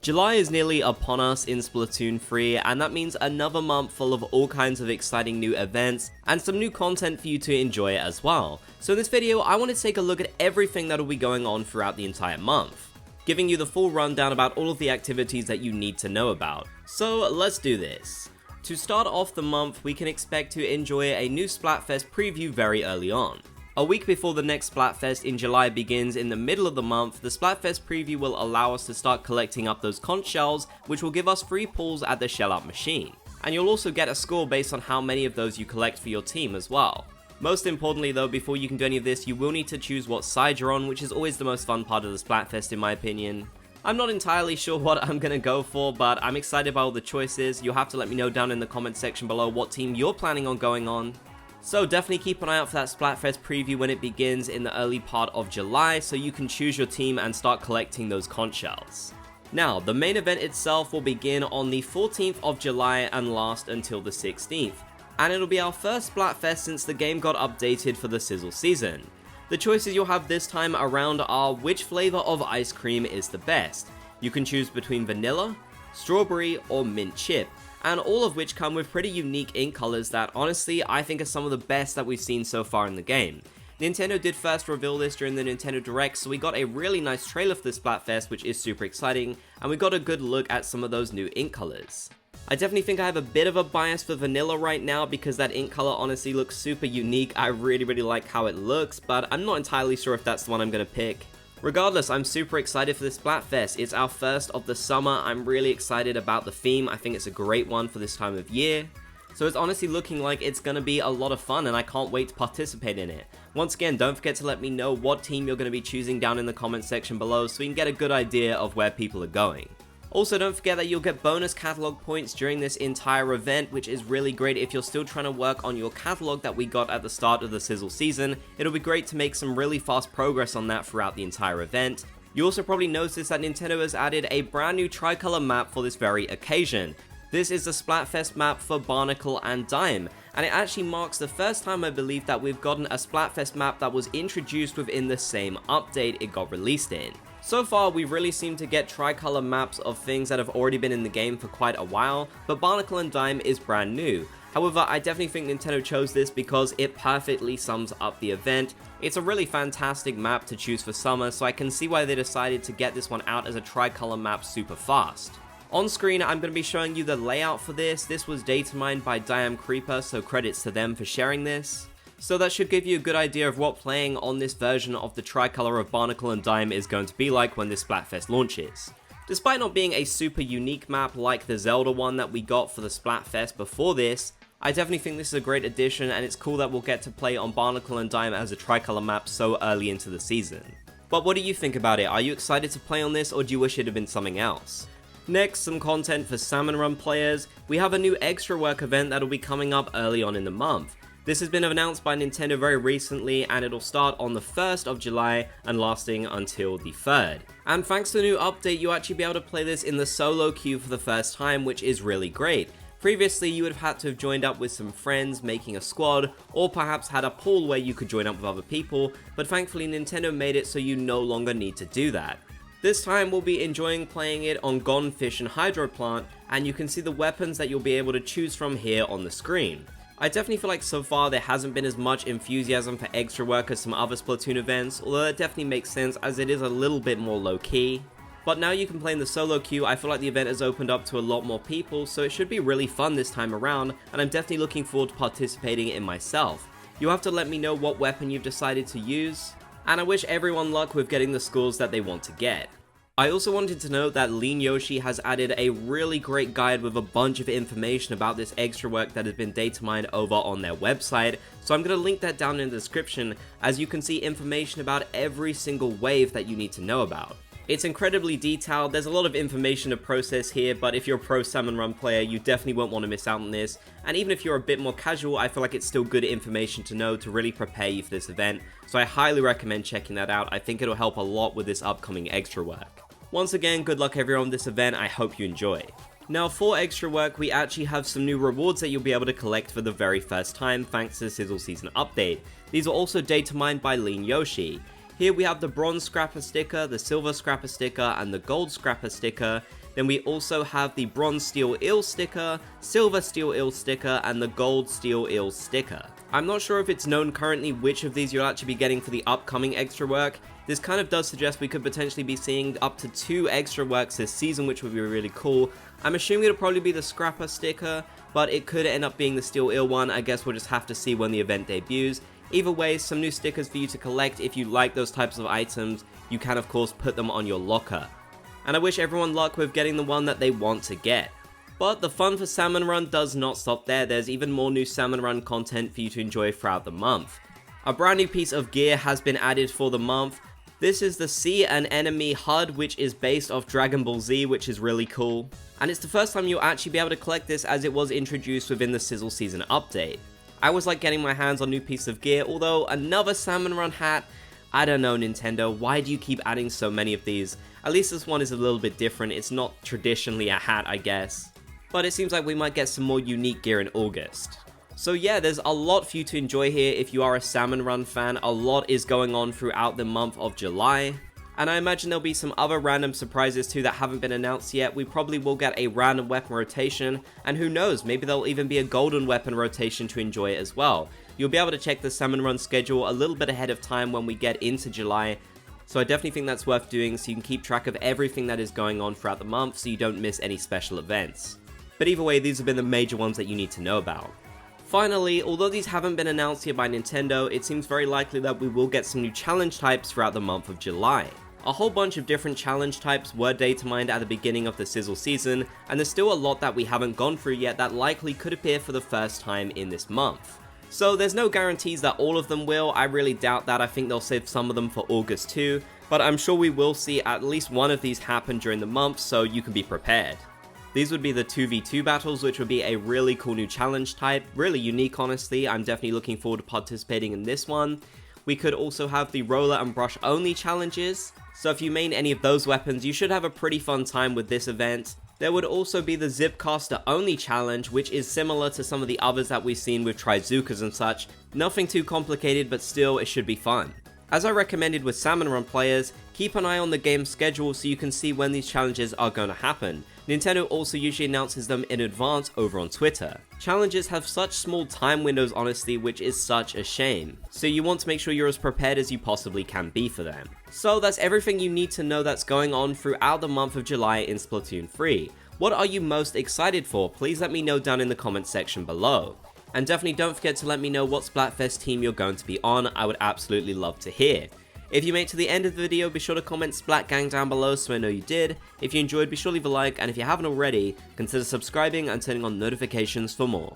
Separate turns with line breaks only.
July is nearly upon us in Splatoon 3, and that means another month full of all kinds of exciting new events and some new content for you to enjoy as well. So in this video, I want to take a look at everything that will be going on throughout the entire month, giving you the full rundown about all of the activities that you need to know about. So let's do this. To start off the month, we can expect to enjoy a new Splatfest preview very early on. A week before the next Splatfest in July begins in the middle of the month, the Splatfest preview will allow us to start collecting up those conch shells, which will give us free pulls at the shell out machine. And you'll also get a score based on how many of those you collect for your team as well. Most importantly though, before you can do any of this, you will need to choose what side you're on, which is always the most fun part of the Splatfest in my opinion. I'm not entirely sure what I'm gonna go for, but I'm excited by all the choices. You'll have to let me know down in the comment section below what team you're planning on going on. So definitely keep an eye out for that Splatfest preview when it begins in the early part of July, so you can choose your team and start collecting those conch shells. Now, the main event itself will begin on the 14th of July and last until the 16th, and it'll be our first Splatfest since the game got updated for the Sizzle season. The choices you'll have this time around are which flavor of ice cream is the best. You can choose between vanilla, strawberry, or mint chip, and all of which come with pretty unique ink colors that honestly I think are some of the best that we've seen so far in the game. Nintendo did first reveal this during the Nintendo Direct, so we got a really nice trailer for this Splatfest, which is super exciting, and we got a good look at some of those new ink colors. I definitely think I have a bit of a bias for vanilla right now because that ink color honestly looks super unique. I really like how it looks, but I'm not entirely sure if that's the one I'm gonna pick. Regardless, I'm super excited for this Splatfest. It's our first of the summer. I'm really excited about the theme. I think it's a great one for this time of year. So it's honestly looking like it's going to be a lot of fun, and I can't wait to participate in it. Once again, don't forget to let me know what team you're going to be choosing down in the comment section below so we can get a good idea of where people are going. Also, don't forget that you'll get bonus catalog points during this entire event, which is really great if you're still trying to work on your catalog that we got at the start of the Sizzle season. It'll be great to make some really fast progress on that throughout the entire event. You also probably noticed that Nintendo has added a brand new tricolor map for this very occasion. This is the Splatfest map for Barnacle and Dime, and it actually marks the first time I believe that we've gotten a Splatfest map that was introduced within the same update it got released in. So far, we've really seemed to get tricolor maps of things that have already been in the game for quite a while, but Barnacle and Dime is brand new. However, I definitely think Nintendo chose this because it perfectly sums up the event. It's a really fantastic map to choose for summer, so I can see why they decided to get this one out as a tricolor map super fast. On screen, I'm going to be showing you the layout for this. This was data mined by Diam Creeper, so credits to them for sharing this. So that should give you a good idea of what playing on this version of the tricolor of Barnacle and Dime is going to be like when this Splatfest launches. Despite not being a super unique map like the Zelda one that we got for the Splatfest before this, I definitely think this is a great addition, and it's cool that we'll get to play on Barnacle and Dime as a tricolor map so early into the season. But what do you think about it? Are you excited to play on this, or do you wish it had been something else? Next, some content for Salmon Run players. We have a new Eggstra Work event that'll be coming up early on in the month. This has been announced by Nintendo very recently, and it'll start on the 1st of July and lasting until the 3rd. And thanks to the new update, you'll actually be able to play this in the solo queue for the first time, which is really great. Previously, you would have had to have joined up with some friends, making a squad, or perhaps had a pool where you could join up with other people, but thankfully Nintendo made it so you no longer need to do that. This time we'll be enjoying playing it on Gone Fish and Hydro Plant, and you can see the weapons that you'll be able to choose from here on the screen. I definitely feel like so far there hasn't been as much enthusiasm for Eggstra Work as some other Splatoon events, although that definitely makes sense as it is a little bit more low-key. But now you can play in the solo queue. I feel like the event has opened up to a lot more people, so it should be really fun this time around, and I'm definitely looking forward to participating in myself. You'll have to let me know what weapon you've decided to use, and I wish everyone luck with getting the scores that they want to get. I also wanted to note that Lean Yoshi has added a really great guide with a bunch of information about this Eggstra Work that has been data mined over on their website, so I'm going to link that down in the description, as you can see information about every single wave that you need to know about. It's incredibly detailed, there's a lot of information to process here, but if you're a pro Salmon Run player, you definitely won't want to miss out on this, and even if you're a bit more casual, I feel like it's still good information to know to really prepare you for this event, so I highly recommend checking that out. I think it'll help a lot with this upcoming Eggstra Work. Once again, good luck everyone with this event, I hope you enjoy. Now for Eggstra Work, we actually have some new rewards that you'll be able to collect for the very first time thanks to the Sizzle Season update. These are also data mined by Lean Yoshi. Here we have the bronze scrapper sticker, the silver scrapper sticker, and the gold scrapper sticker. Then we also have the bronze steel eel sticker, silver steel eel sticker, and the gold steel eel sticker. I'm not sure if it's known currently which of these you'll actually be getting for the upcoming Eggstra Work. This kind of does suggest we could potentially be seeing up to 2 Eggstra Works this season, which would be really cool. I'm assuming it'll probably be the scrapper sticker, but it could end up being the steel eel one. I guess we'll just have to see when the event debuts. Either way, some new stickers for you to collect. If you like those types of items, you can of course put them on your locker. And I wish everyone luck with getting the one that they want to get. But the fun for Salmon Run does not stop there. There's even more new Salmon Run content for you to enjoy throughout the month. A brand new piece of gear has been added for the month. This is the Sea and Enemy HUD, which is based off Dragon Ball Z, which is really cool. And it's the first time you'll actually be able to collect this, as it was introduced within the Sizzle Season update. I always like getting my hands on new piece of gear, although another Salmon Run hat, I don't know, Nintendo, why do you keep adding so many of these? At least this one is a little bit different. It's not traditionally a hat, I guess. But it seems like we might get some more unique gear in August. So yeah, there's a lot for you to enjoy here if you are a Salmon Run fan. A lot is going on throughout the month of July. And I imagine there'll be some other random surprises too that haven't been announced yet. We probably will get a random weapon rotation, and who knows, maybe there'll even be a golden weapon rotation to enjoy as well. You'll be able to check the Salmon Run schedule a little bit ahead of time when we get into July, so I definitely think that's worth doing so you can keep track of everything that is going on throughout the month so you don't miss any special events. But either way, these have been the major ones that you need to know about. Finally, although these haven't been announced yet by Nintendo, it seems very likely that we will get some new challenge types throughout the month of July. A whole bunch of different challenge types were data mined at the beginning of the Sizzle season, and there's still a lot that we haven't gone through yet that likely could appear for the first time in this month. So there's no guarantees that all of them will. I really doubt that. I think they'll save some of them for August too, but I'm sure we will see at least one of these happen during the month, so you can be prepared. These would be the 2v2 battles, which would be a really cool new challenge type, really unique honestly. I'm definitely looking forward to participating in this one. We could also have the roller and brush only challenges, so if you main any of those weapons, you should have a pretty fun time with this event. There would also be the Zipcaster only challenge, which is similar to some of the others that we've seen with Trizukas and such. Nothing too complicated, but still, it should be fun. As I recommended with Salmon Run players, keep an eye on the game's schedule so you can see when these challenges are going to happen. Nintendo also usually announces them in advance over on Twitter. Challenges have such small time windows honestly, which is such a shame. So you want to make sure you're as prepared as you possibly can be for them. So that's everything you need to know that's going on throughout the month of July in Splatoon 3. What are you most excited for? Please let me know down in the comments section below. And definitely don't forget to let me know what Splatfest team you're going to be on. I would absolutely love to hear. If you made it to the end of the video, be sure to comment Splat Gang down below so I know you did. If you enjoyed, be sure to leave a like, and if you haven't already, consider subscribing and turning on notifications for more.